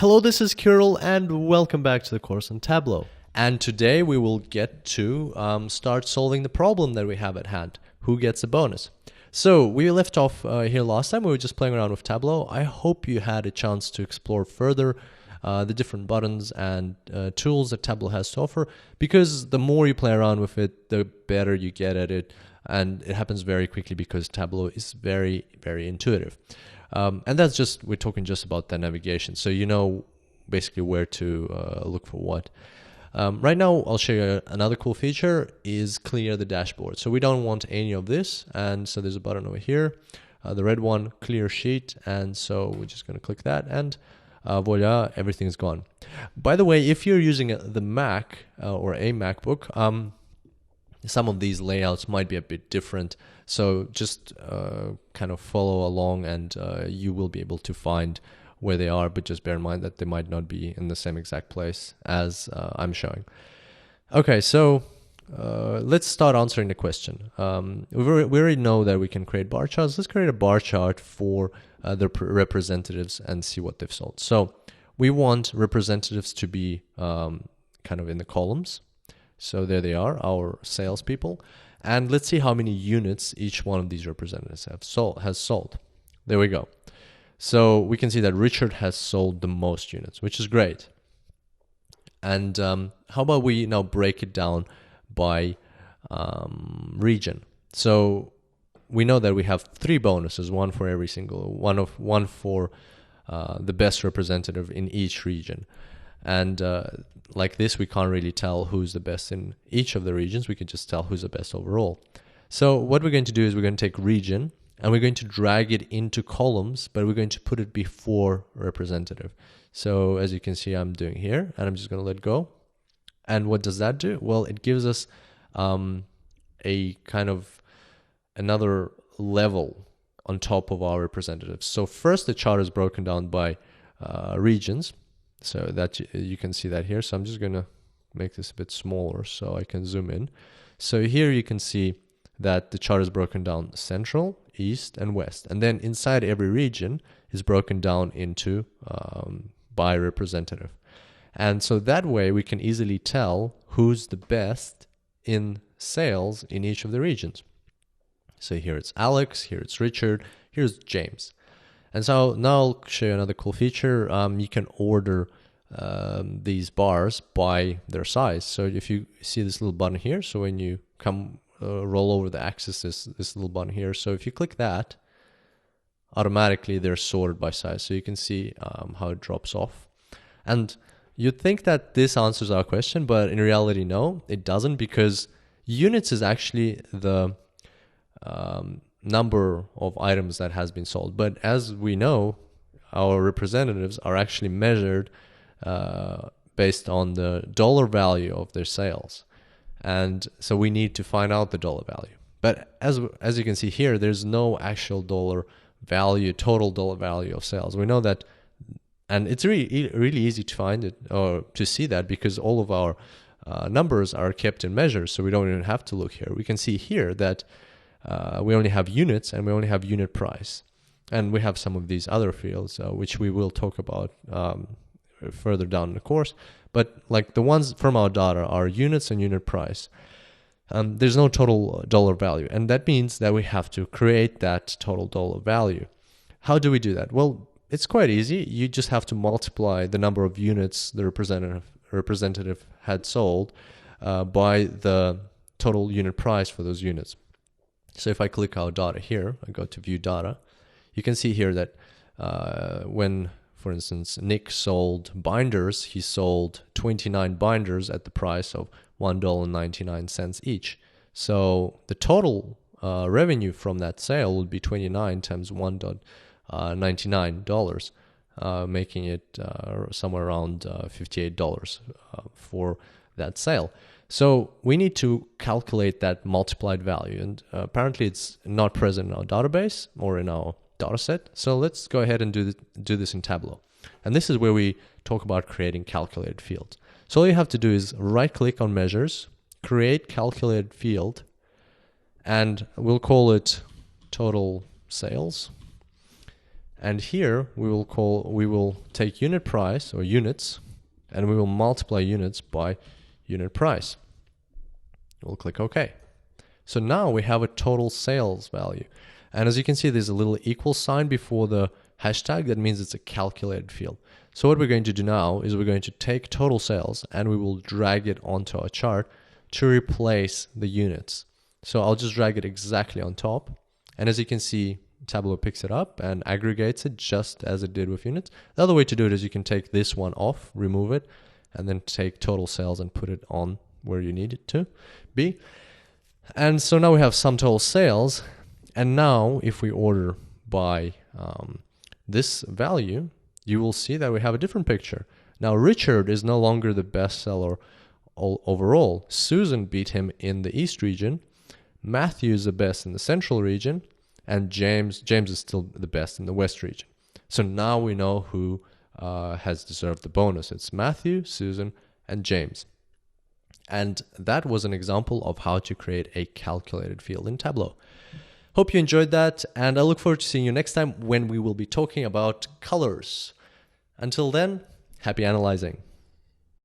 Hello, this is Kirill, and welcome back to the course on Tableau. And today we will get to start solving the problem that we have at hand. Who gets a bonus? So we left off here last time. We were just playing around with Tableau. I hope you had a chance to explore further the different buttons and tools that Tableau has to offer, because the more you play around with it, the better you get at it. And it happens very quickly because Tableau is very, very intuitive. And that's just, we're talking just about the navigation. So you know basically where to look for what. Right now, I'll show you another cool feature is clear the dashboard. So we don't want any of this. And so there's a button over here, the red one, clear sheet. And so we're just going to click that and voila, everything's gone. By the way, if you're using the Mac or a MacBook, some of these layouts might be a bit different. So just kind of follow along and you will be able to find where they are, but just bear in mind that they might not be in the same exact place as I'm showing. Okay, so let's start answering the question. We already know that we can create bar charts. Let's create a bar chart for the representatives and see what they've sold. So we want representatives to be kind of in the columns. So there they are, our salespeople. And let's see how many units each one of these representatives has sold. There we go. So we can see that Richard has sold the most units, which is great. And how about we now break it down by region? So we know that we have 3 bonuses, one for every single one for the best representative in each region. And like this, we can't really tell who's the best in each of the regions. We can just tell who's the best overall. So what we're going to do is we're going to take region and we're going to drag it into columns, but we're going to put it before representative. So as you can see, I'm doing here, and I'm just going to let go. And what does that do? Well, it gives us a kind of another level on top of our representatives. So first, the chart is broken down by regions. So that you can see that here. So I'm just going to make this a bit smaller so I can zoom in. So here you can see that the chart is broken down central, east, and west. And then inside every region is broken down into by representative. And so that way we can easily tell who's the best in sales in each of the regions. So here it's Alex, here it's Richard, here's James. And so now I'll show you another cool feature. You can order these bars by their size. So if you see this little button here, so when you come roll over the axis, this little button here. So if you click that, automatically they're sorted by size. So you can see how it drops off. And you'd think that this answers our question, but in reality, no, it doesn't, because units is actually the number of items that has been sold. But as we know, our representatives are actually measured based on the dollar value of their sales. And so we need to find out the dollar value. But as you can see here, there's no actual dollar value, total dollar value of sales. We know that, and it's really easy to find it or to see that, because all of our numbers are kept in measures. So we don't even have to look here. We can see here that we only have units and we only have unit price. And we have some of these other fields, which we will talk about further down in the course. But like the ones from our data are units and unit price. There's no total dollar value. And that means that we have to create that total dollar value. How do we do that? Well, it's quite easy. You just have to multiply the number of units the representative had sold by the total unit price for those units. So if I click our data here, I go to view data, you can see here that when, for instance, Nick sold binders, he sold 29 binders at the price of $1.99 each. So the total revenue from that sale would be 29 times $1.99, making it somewhere around $58 for that sale. So we need to calculate that multiplied value, and apparently it's not present in our database or in our data set. So let's go ahead and do this in Tableau. And this is where we talk about creating calculated fields. So all you have to do is right click on measures, create calculated field, and we'll call it total sales. And here we will take unit price or units, and we will multiply units by unit price. We'll click OK. So now we have a total sales value. And as you can see, there's a little equal sign before the hashtag. That means it's a calculated field. So what we're going to do now is we're going to take total sales and we will drag it onto our chart to replace the units. So I'll just drag it exactly on top. And as you can see, Tableau picks it up and aggregates it just as it did with units. The other way to do it is you can take this one off, remove it, and then take total sales and put it on where you need it to be. And so now we have sum total sales. And now if we order by this value, you will see that we have a different picture. Now Richard is no longer the best seller overall. Susan beat him in the East region. Matthew is the best in the Central region. And James is still the best in the West region. So now we know who has deserved the bonus. It's Matthew, Susan, and James. And that was an example of how to create a calculated field in Tableau. Hope you enjoyed that, and I look forward to seeing you next time when we will be talking about colors. Until then, happy analyzing.